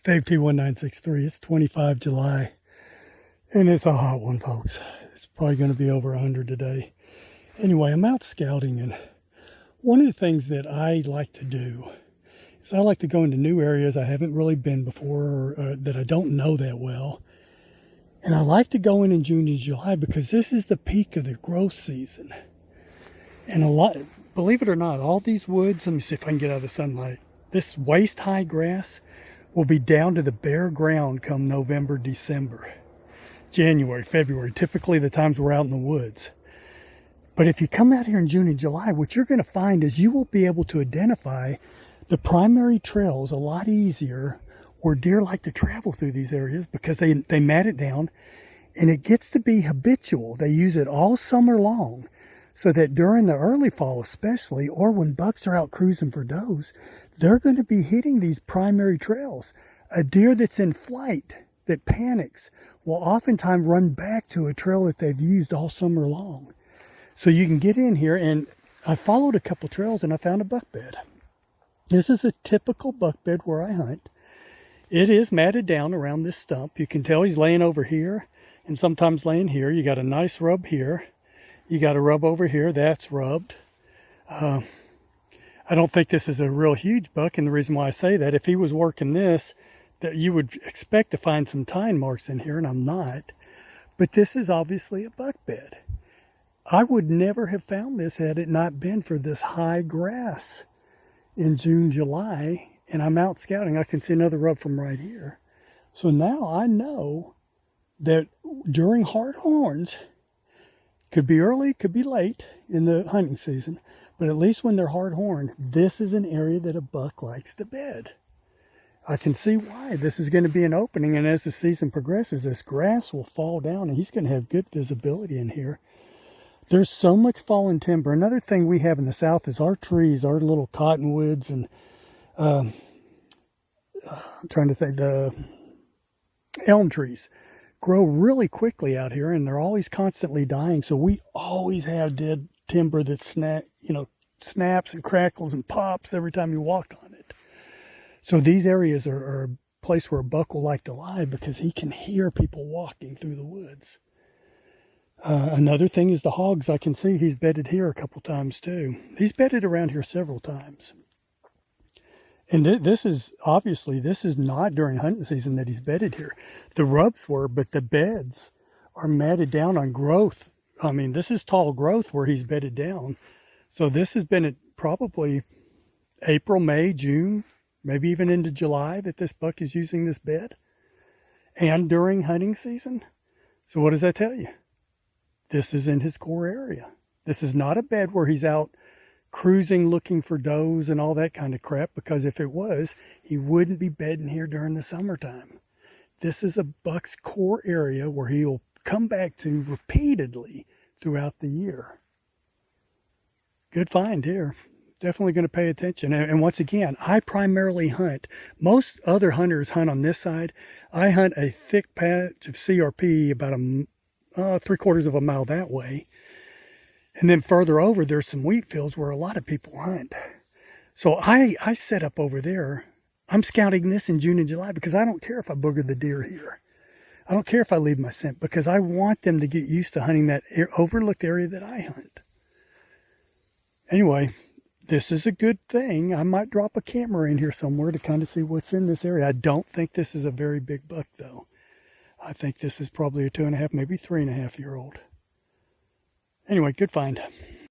Dave T1963. It's 25 July, and it's a hot one, folks. It's probably going to be over 100 today. Anyway, I'm out scouting, and one of the things that I like to do is I like to go into new areas I haven't really been before, or that I don't know that well. And I like to go in June and July because this is the peak of the growth season. And believe it or not, all these woods, let me see if I can get out of the sunlight, this waist-high grass will be down to the bare ground come November, December, January, February, typically the times we're out in the woods. But if you come out here in June and July, what you're going to find is you will be able to identify the primary trails a lot easier where deer like to travel through these areas because they mat it down, and it gets to be habitual. They use it all summer long, so that during the early fall especially, or when bucks are out cruising for does, they're going to be hitting these primary trails. A deer that's in flight, that panics, will oftentimes run back to a trail that they've used all summer long. So you can get in here, and I followed a couple trails and I found a buck bed. This is a typical buck bed where I hunt. It is matted down around this stump. You can tell he's laying over here and sometimes laying here. You got a nice rub here. You got a rub over here. That's rubbed. I don't think this is a real huge buck, and the reason why I say that, if he was working this, that you would expect to find some tine marks in here, and I'm not. But this is obviously a buck bed. I would never have found this had it not been for this high grass in June, July, and I'm out scouting. I can see another rub from right here. So now I know that during hard horns, could be early, could be late in the hunting season, but at least when they're hard horned, this is an area that a buck likes to bed. I can see why. This is going to be an opening, and as the season progresses, this grass will fall down, and he's going to have good visibility in here. There's so much fallen timber. Another thing we have in the south is our trees, our little cottonwoods, and I'm trying to think, the elm trees grow really quickly out here, and they're always constantly dying. So we always have dead timber that snaps and crackles and pops every time you walk on it. So these areas are a place where a buck will like to lie because he can hear people walking through the woods. Another thing is the hogs. I can see he's bedded here a couple times too. He's bedded around here several times. And this is not during hunting season that he's bedded here. The rubs were, but the beds are matted down on growth. I mean, this is tall growth where he's bedded down. So this has been at probably April, May, June, maybe even into July that this buck is using this bed. And during hunting season. So what does that tell you? This is in his core area. This is not a bed where he's out cruising looking for does and all that kind of crap, because if it was, he wouldn't be bedding here during the summertime. This is a buck's core area where he'll come back to repeatedly throughout the year. Good find here. Definitely going to pay attention. And once again, I primarily hunt. Most other hunters hunt on this side. I hunt a thick patch of CRP about 3/4 of a mile that way. And then further over, there's some wheat fields where a lot of people hunt. So I set up over there. I'm scouting this in June and July because I don't care if I booger the deer here. I don't care if I leave my scent, because I want them to get used to hunting that overlooked area that I hunt. Anyway, this is a good thing. I might drop a camera in here somewhere to kind of see what's in this area. I don't think this is a very big buck, though. I think this is probably a 2.5, maybe 3.5 year old. Anyway, good find.